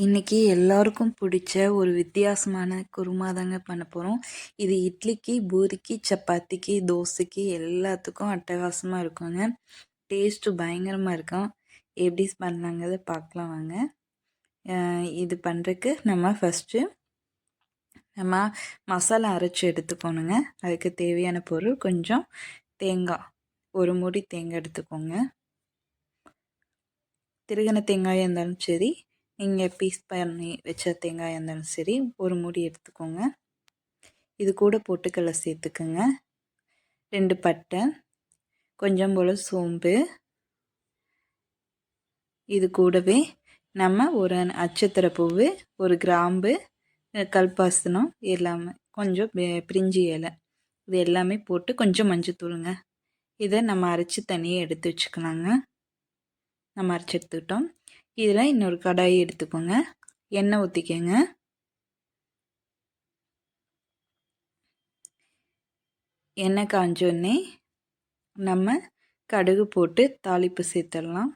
இன்னைக்கு எல்லாருக்கும் பிடிச்ச ஒரு வித்தியாசமான குருமா தாங்க பண்ண போகிறோம். இது இட்லிக்கு, பூரிக்கு, சப்பாத்திக்கு, தோசைக்கு எல்லாத்துக்கும் அட்டகாசமாக இருக்குங்க. டேஸ்ட்டு பயங்கரமாக இருக்கும். எப்படி பண்ணலாங்கிறத பார்க்கலாம் வாங்க. இது பண்ணுறதுக்கு நம்ம ஃபஸ்ட்டு மசாலா அரைச்சி எடுத்துக்கணுங்க. அதுக்கு தேவையான பொருள் கொஞ்சம் தேங்காய், ஒரு மூடி தேங்காய் எடுத்துக்கோங்க. திருகின தேங்காயாக இருந்தாலும் சரி, நீங்கள் பீஸ் பண்ணி வச்ச தேங்காயாக இருந்தாலும் சரி, ஒரு மூடி எடுத்துக்கோங்க. இது கூட பொட்டுக்கடலை சேர்த்துக்குங்க. 2 பட்டை, கொஞ்சம் போல் சோம்பு. இது கூடவே நம்ம ஒரு நட்சத்திர பூவு, ஒரு கிராம்பு, கல்பாசனம் எல்லாமே, கொஞ்சம் பிரிஞ்சி இலை, இது எல்லாமே போட்டு கொஞ்சம் மஞ்சத்தூளுங்க. இதை நம்ம அரைச்சி தனியாக எடுத்து வச்சுக்கலாங்க. நம்ம அரைச்சி எடுத்துக்கிட்டோம். இதில் இன்னொரு கடாயை எடுத்துக்கோங்க. எண்ணெய் ஊற்றிக்கங்க. எண்ணெய் காஞ்சோடனே நம்ம கடுகு போட்டு தாளிப்பு சேர்த்துடலாம்.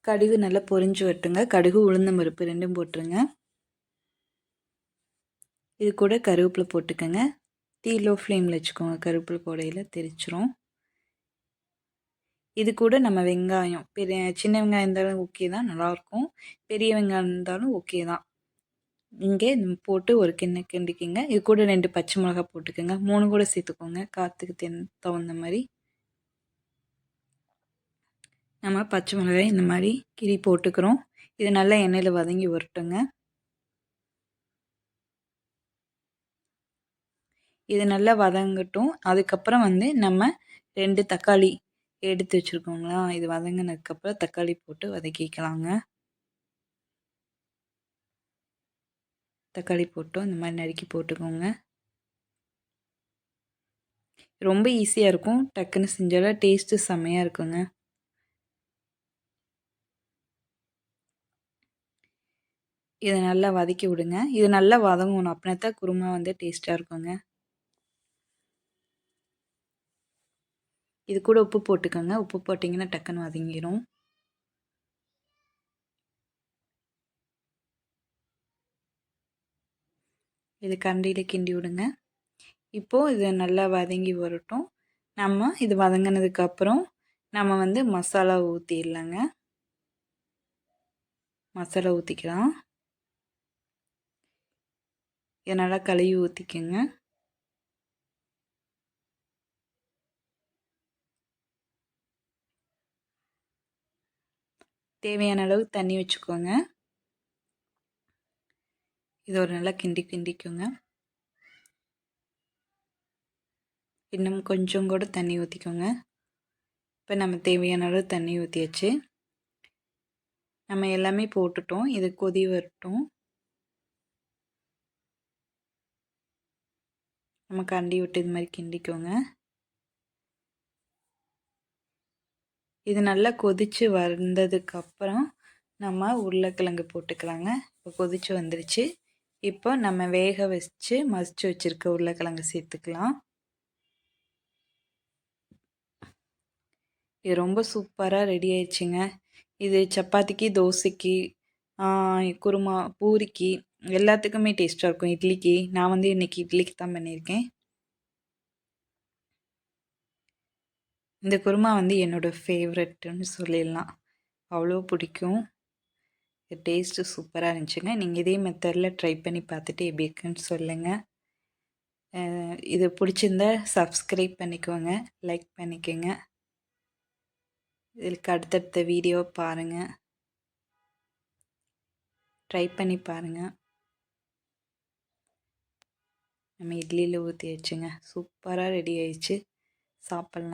கடுகு நல்லா பொரிஞ்சு வரட்டுங்க. கடுகு, உளுந்தம் பருப்பு 2ம் போட்டுருங்க. இது கூட கருவேப்பிலை போட்டுக்கோங்க. தீ லோ ஃப்ளேமில் வச்சுக்கோங்க, கருவேப்பிலை போடையில் தெரிச்சிரும். இது கூட நம்ம வெங்காயம், சின்ன வெங்காயம் இருந்தாலும் ஓகே தான், நல்லாயிருக்கும். பெரிய வெங்காயம் இருந்தாலும் ஓகே தான். இங்கே போட்டு ஒரு கிண்டிக்கிங்க. இது கூட 2 பச்சை மிளகா போட்டுக்கோங்க. 3 கூட சேர்த்துக்கோங்க, காற்றுக்கு தகுந்த மாதிரி. நம்ம பச்சை மிளகாய் இந்த மாதிரி கிரி போட்டுக்கிறோம். இது நல்லா எண்ணெயில் வதங்கி வரட்டுங்க. இது நல்லா வதங்கட்டும். அதுக்கப்புறம் நம்ம 2 தக்காளி எடுத்து வச்சுருக்கோங்களா, இது வதங்கினதுக்கப்புறம் தக்காளி போட்டு வதக்கிக்கலாங்க. தக்காளி போட்டோம் இந்த மாதிரி நறுக்கி போட்டுக்கோங்க. ரொம்ப ஈஸியாக இருக்கும், டக்குன்னு செஞ்சாலும் டேஸ்ட்டு செம்மையாக இருக்குங்க. இதை நல்லா வதக்கி விடுங்க. இது நல்லா வதங்கணும், அப்படின்னா தான் குருமா டேஸ்ட்டாக இருக்குங்க. இது கூட உப்பு போட்டுக்கோங்க. உப்பு போட்டிங்கன்னா டக்குன்னு வதங்கிடும். இது கரண்டியில் கிண்டி விடுங்க. இப்போது இது நல்லா வதங்கி வரட்டும். நம்ம இது வதங்கினதுக்கப்புறம் நம்ம மசாலா ஊற்றிடலாங்க. மசாலா ஊற்றிக்கலாம். இதை நல்லா கழுவி ஊற்றிக்கோங்க. தேவையான அளவு தண்ணி வச்சுக்கோங்க. இது ஒரு நல்லா கிண்டிக்குங்க. இன்னும் கொஞ்சம் கூட தண்ணி ஊற்றிக்கோங்க. இப்போ நம்ம தேவையான அளவு தண்ணி ஊற்றியாச்சு. நம்ம எல்லாமே போட்டுட்டோம். இது கொதி வரட்டும். நம்ம கண்டி விட்டு இது மாதிரி கிண்டிக்கோங்க. இது நல்லா கொதித்து வந்ததுக்கப்புறம் நம்ம உருளைக்கிழங்கு போட்டுக்கலாங்க. இப்போ கொதித்து வந்துருச்சு. இப்போ நம்ம வேக வச்சு மசிச்சு வச்சுருக்க உருளைக்கிழங்கு சேர்த்துக்கலாம். இது ரொம்ப சூப்பராக ரெடி ஆயிடுச்சுங்க. இது சப்பாத்திக்கு, தோசைக்கு, குருமா, பூரிக்கு எல்லாத்துக்குமே டேஸ்ட்டாக இருக்கும். இட்லிக்கு நான் இன்றைக்கி இட்லிக்கு தான் பண்ணியிருக்கேன். இந்த குருமா என்னோடய ஃபேவரெட்டுன்னு சொல்லிடலாம். அவ்வளோ பிடிக்கும். டேஸ்ட்டு சூப்பராக இருந்துச்சுங்க. நீங்கள் இதே மெத்தடில் ட்ரை பண்ணி பார்த்துட்டு எப்படி இருக்குன்னு சொல்லுங்கள். இது பிடிச்சிருந்தா சப்ஸ்கிரைப் பண்ணிக்கோங்க, லைக் பண்ணிக்கோங்க. இதுக்கு அடுத்தடுத்த வீடியோ பாருங்கள், ட்ரை பண்ணி பாருங்கள். நம்ம இட்லியில் ஊற்றி வச்சுங்க, சூப்பராக ரெடி ஆயிடுச்சு. சாப்பிட்லாம்.